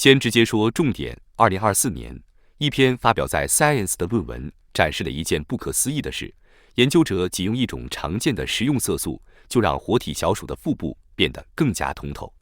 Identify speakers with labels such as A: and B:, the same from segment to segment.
A: 先直接說重點。2024年，一篇發表在 Science 的論文展示了一件不可思議的事：研究者仅用一種常見的食用色素，就讓活体小鼠的腹部变得更加通透。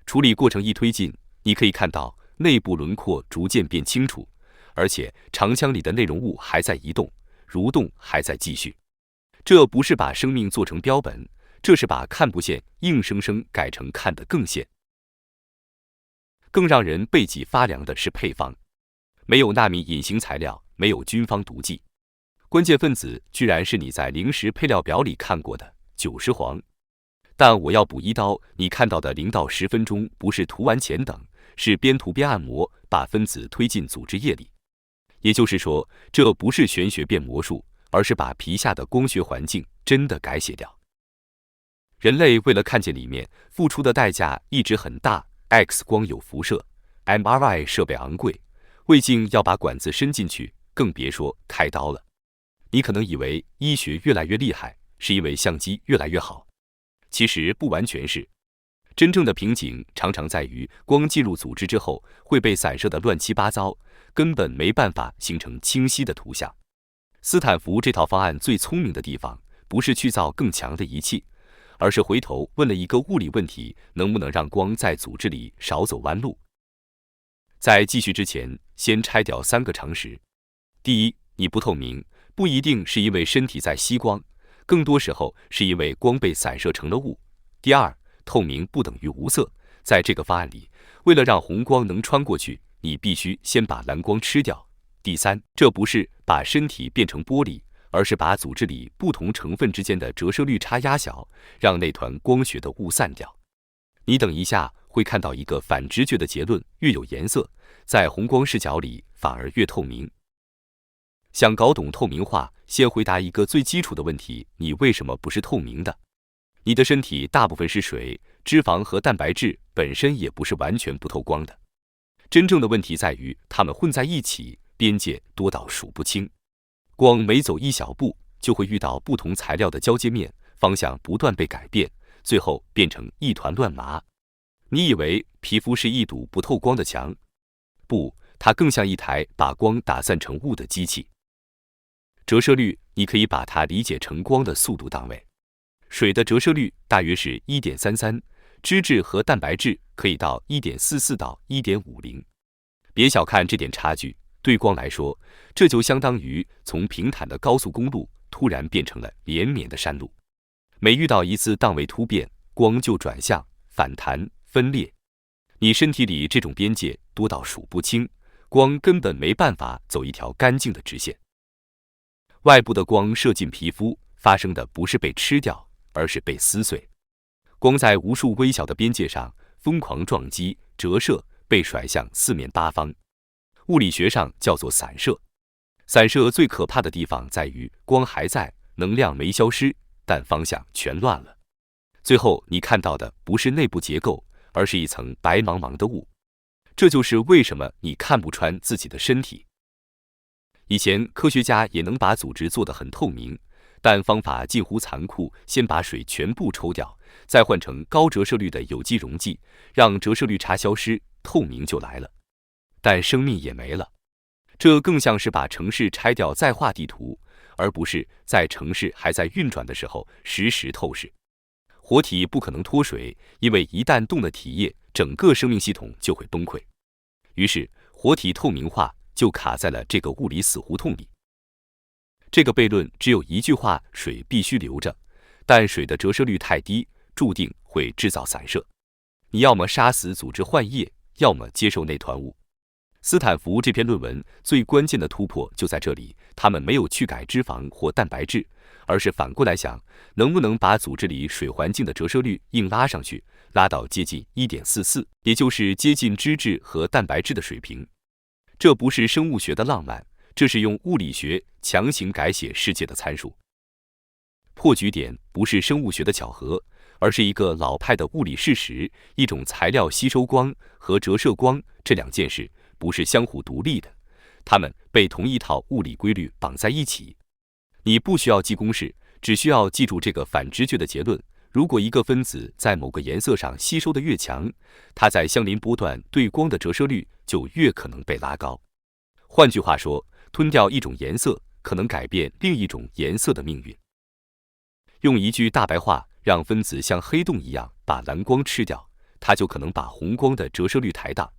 A: 處理過程一推进，你可以看到內部輪廓逐漸变清楚，而且腸腔裡的內容物還在移動，蠕動還在繼續。這不是把生命做成標本，這是把看不見硬生生改成看得更見。更讓人背脊發涼的是配方，沒有納米隱形材料，沒有軍方毒劑，關鍵分子居然是你在零食配料表裡看過的韭實黃。但我要補一刀，你看到的0到10分鐘不是涂完前等，是邊涂邊按摩，把分子推進組織液裡。也就是說，這不是玄學變魔術，而是把皮下的光學環境真的改寫掉。人類為了看見裡面，付出的代價一直很大。X 光有輻射 ，MRI 設備昂貴，胃鏡要把管子伸進去，更別說開刀了。你可能以為醫學越來越厲害，是因為相機越來越好，其實不完全是。真正的瓶頸常常在於光進入組織之後會被散射得亂七八糟，根本沒辦法形成清晰的圖像。斯坦福這套方案最聰明的地方，不是去造更強的儀器，而是回頭問了一個物理問題：能不能讓光在組織裡少走彎路？在繼續之前，先拆掉3個常識。第一，你不透明，不一定是因為身體在吸光，更多時候是因為光被散射成了霧。第二，透明不等於無色，在這個方案裡，為了讓紅光能穿過去，你必須先把藍光吃掉。第三，這不是把身體變成玻璃，而是把組織裡不同成分之間的折射率差壓小，讓那團光學的霧散掉。你等一下會看到一個反直覺的結論：越有顏色，在紅光視角裡反而越透明。想搞懂透明化，先回答一個最基礎的問題：你為什麼不是透明的？你的身體大部分是水、脂肪和蛋白質，本身也不是完全不透光的。真正的問題在於它们混在一起，邊界多到數不清。光每走一小步，就會遇到不同材料的交界面，方向不斷被改變，最後變成一團亂麻。你以為皮膚是一堵不透光的牆？不，它更像一台把光打散成霧的機器。折射率，你可以把它理解成光的速度檔位。水的折射率大約是 1.33， 脂質和蛋白質可以到 1.44 到 1.50。別小看這點差距。對光來說，這就相當於從平坦的高速公路突然變成了連綿的山路。每遇到一次檔位突變，光就轉向、反彈、分裂。你身體裡這種邊界多到數不清，光根本沒辦法走一條乾淨的直線。外部的光射進皮膚，發生的不是被吃掉，而是被撕碎。光在無數微小的邊界上瘋狂撞擊、折射，被甩向四面八方。物理學上叫做散射。散射最可怕的地方在於光還在，能量沒消失，但方向全亂了。最後你看到的不是內部結構，而是一層白茫茫的霧。這就是為什麼你看不穿自己的身體。以前科學家也能把組織做得很透明，但方法近乎殘酷，先把水全部抽掉，再換成高折射率的有機溶劑，讓折射率差消失，透明就來了。但生命也沒了。這更像是把城市拆掉再畫地圖，而不是在城市還在運轉的時候實時透視。活體不可能脫水，因為一旦動了體液，整個生命系統就會崩潰。於是活體透明化就卡在了這個物理死胡同裡。這個悖論只有一句話：水必須留着，但水的折射率太低，注定會制造散射。你要麼殺死組織換液，要麼接受那團霧。斯坦福這篇論文最關鍵的突破就在這裡，他們沒有去改脂肪或蛋白質，而是反過來想，能不能把組織裡水環境的折射率硬拉上去，拉到接近 1.44， 也就是接近脂質和蛋白質的水平。這不是生物學的浪漫，這是用物理學強行改寫世界的參數。破局點不是生物學的巧合，而是一個老派的物理事實，一種材料吸收光和折射光這兩件事不是相互獨立的，它們被同一套物理規律綁在一起。你不需要記公式，只需要記住這個反直覺的結論：如果一個分子在某個顏色上吸收的越強，它在相鄰波段對光的折射率就越可能被拉高。換句話說，吞掉一種顏色可能改變另一種顏色的命運。用一句大白話，讓分子像黑洞一樣把藍光吃掉，它就可能把紅光的折射率抬大。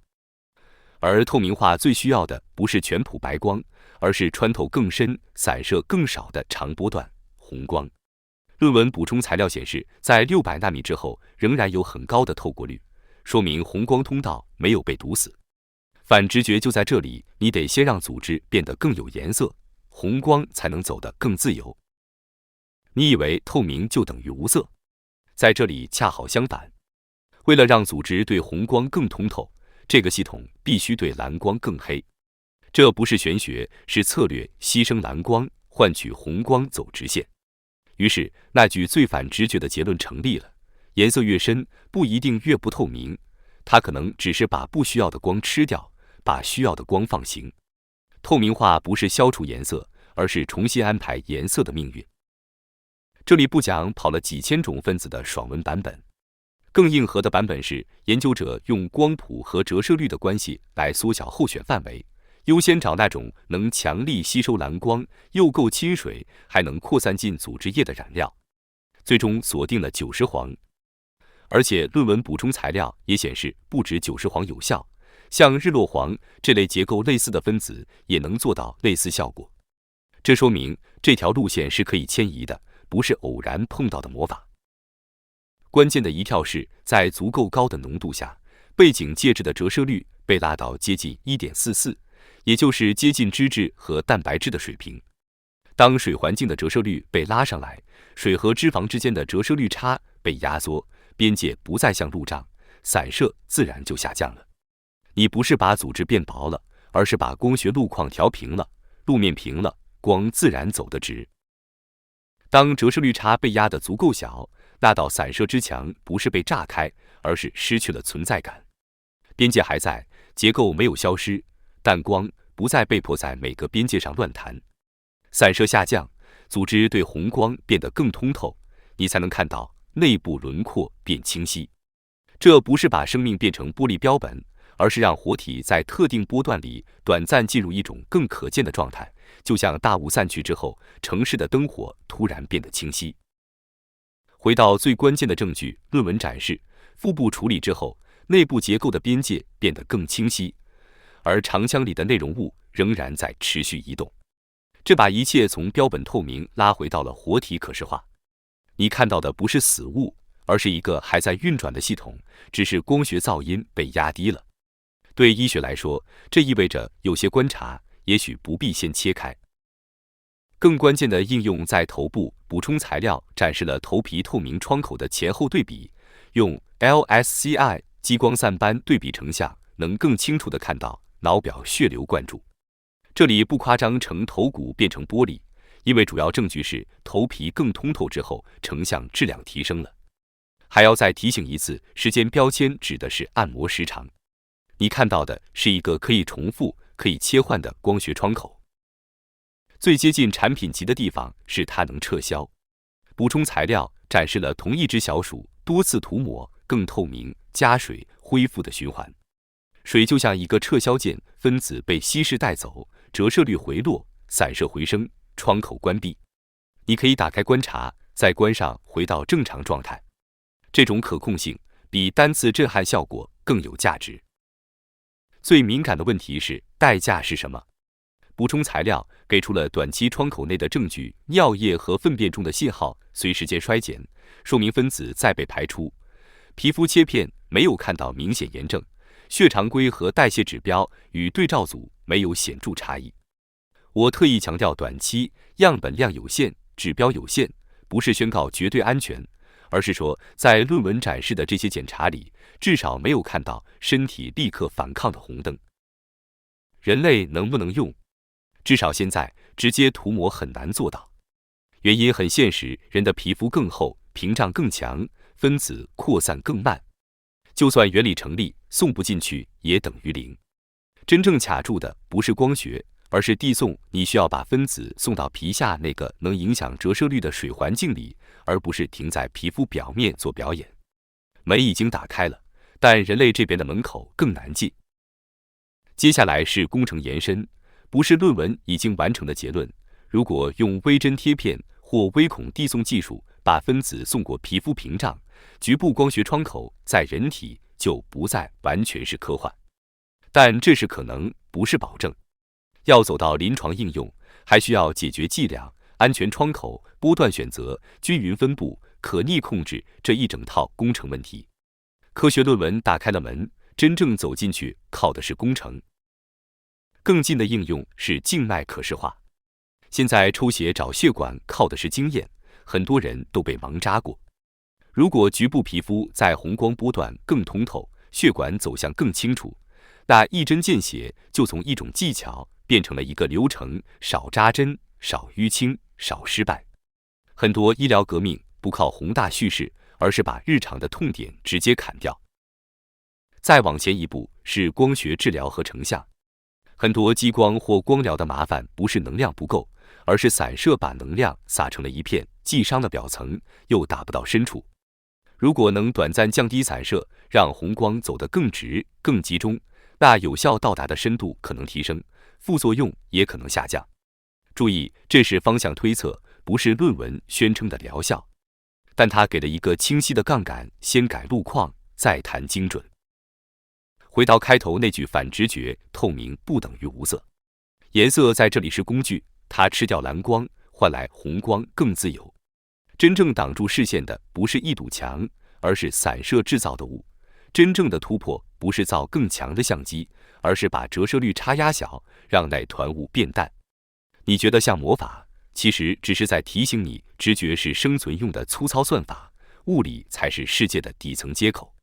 A: 而透明化最需要的不是全譜白光，而是穿透更深、散射更少的長波段紅光。論文補充材料顯示，在600納米之後仍然有很高的透過率，說明紅光通道沒有被堵死。反直覺就在這裡，你得先讓組織變得更有顏色，紅光才能走得更自由。你以為透明就等於無色，在這裡恰好相反。為了讓組織對紅光更通透，這個系統必須對藍光更黑。這不是玄學，是策略，犧牲藍光，換取紅光走直線。於是，那句最反直覺的結論成立了：顏色越深，不一定越不透明，它可能只是把不需要的光吃掉，把需要的光放行。透明化不是消除顏色，而是重新安排顏色的命運。這裡不講跑了幾千種分子的爽文版本，更硬核的版本是研究者用光譜和折射率的關係來縮小候選範圍，優先找那種能強力吸收藍光、又夠親水，還能擴散進組織液的染料，最終鎖定了90黃。而且論文補充材料也顯示，不止90黃有效，像日落黃這類結構類似的分子也能做到類似效果。這說明這條路線是可以遷移的，不是偶然碰到的魔法。關鍵的一跳是在足夠高的濃度下，背景介質的折射率被拉到接近 1.44， 也就是接近脂質和蛋白質的水平。當水環境的折射率被拉上來，水和脂肪之間的折射率差被壓縮，邊界不再像路障，散射自然就下降了。你不是把組織變薄了，而是把光学路況調平了，路面平了，光自然走得直。當折射率差被壓得足夠小，那道散射之牆不是被炸開，而是失去了存在感。邊界還在，結構沒有消失，但光不再被迫在每個邊界上亂彈。散射下降，組織對紅光變得更通透，你才能看到內部輪廓變清晰。這不是把生命變成玻璃標本，而是讓活體在特定波段裡短暫進入一種更可見的狀態，就像大霧散去之後，城市的燈火突然變得清晰。回到最關鍵的證據，論文展示，腹部處理之後，內部結構的邊界變得更清晰，而長腔裡的內容物仍然在持續移動。這把一切從標本透明拉回到了活體可視化。你看到的不是死物，而是一個還在運轉的系統，只是光學噪音被壓低了。對醫學來說，這意味着有些觀察也許不必先切開。更關鍵的應用在頭部，補充材料展示了頭皮透明窗口的前後對比，用 LSCI 激光散斑对比成像，能更清楚地看到腦表血流灌注。這裡不誇張成頭骨變成玻璃，因為主要證據是頭皮更通透之後，成像質量提升了。還要再提醒一次，時間標籤指的是按摩時長。你看到的是一個可以重複、可以切換的光學窗口。最接近產品級的地方是它能撤銷。補充材料展示了同一只小鼠多次塗抹、更透明、加水、恢復的循環。水就像一個撤銷鍵，分子被稀釋帶走，折射率回落，散射回升，窗口關閉。你可以打開觀察，再關上，回到正常狀態。這種可控性比單次震撼效果更有價值。最敏感的問題是代價是什麼？補充材料給出了短期窗口內的證據，尿液和糞便中的信號隨時間衰減，說明分子再被排出。皮膚切片沒有看到明顯炎症，血常規和代謝指標與對照組沒有顯著差異。我特意強調短期，樣本量有限，指標有限，不是宣告絕對安全，而是說在論文展示的這些檢查裡，至少沒有看到身體立刻反抗的紅燈。人類能不能用？至少現在直接塗抹很難做到，原因很現實，人的皮膚更厚，屏障更強，分子擴散更慢。就算原理成立，送不進去也等於零。真正卡住的不是光學，而是遞送你需要把分子送到皮下那个能影響折射率的水環境裡，而不是停在皮膚表面做表演。門已經打開了，但人類這邊的門口更難進。接下來是工程延伸，不是論文已經完成的結論。如果用微針貼片或微孔遞送技術把分子送過皮膚屏障，局部光學窗口在人體就不再完全是科幻。但這是可能，不是保證。要走到臨床應用，還需要解決劑量、安全窗口、波段選擇、均勻分布、可逆控制這一整套工程問題。科學論文打開了門，真正走進去靠的是工程。更近的應用是靜脈可視化。現在抽血找血管靠的是經驗，很多人都被盲扎過。如果局部皮膚在紅光波段更通透，血管走向更清楚，那一針見血就從一種技巧變成了一個流程，少扎針、少淤青、少失敗。很多醫療革命不靠宏大敘事，而是把日常的痛點直接砍掉。再往前一步是光學治療和成像。很多激光或光療的麻煩不是能量不夠，而是散射把能量撒成了一片，既傷了表層，又打不到深處。如果能短暫降低散射，讓紅光走得更直、更集中，那有效到達的深度可能提升，副作用也可能下降。注意，這是方向推測，不是論文宣稱的療效，但它給了一個清晰的槓桿，先改路況，再談精準。回到開頭那句反直覺，透明不等於無色。顏色在這裡是工具，它吃掉藍光，換來紅光更自由。真正擋住視線的不是一堵牆，而是散射製造的霧。真正的突破不是造更強的相機，而是把折射率差壓小，讓那團霧變淡。你覺得像魔法，其實只是在提醒你，直覺是生存用的粗糙算法，物理才是世界的底層接口。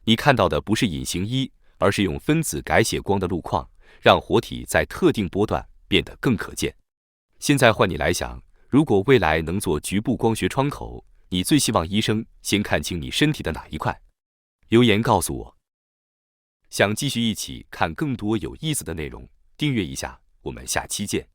A: 你看到的不是隱形衣，而是用分子改寫光的路況，讓活體在特定波段變得更可見。現在換你來想，如果未來能做局部光學窗口，你最希望醫生先看清你身體的哪一塊？留言告訴我。想繼續一起看更多有意思的內容，訂閱一下，我們下期見。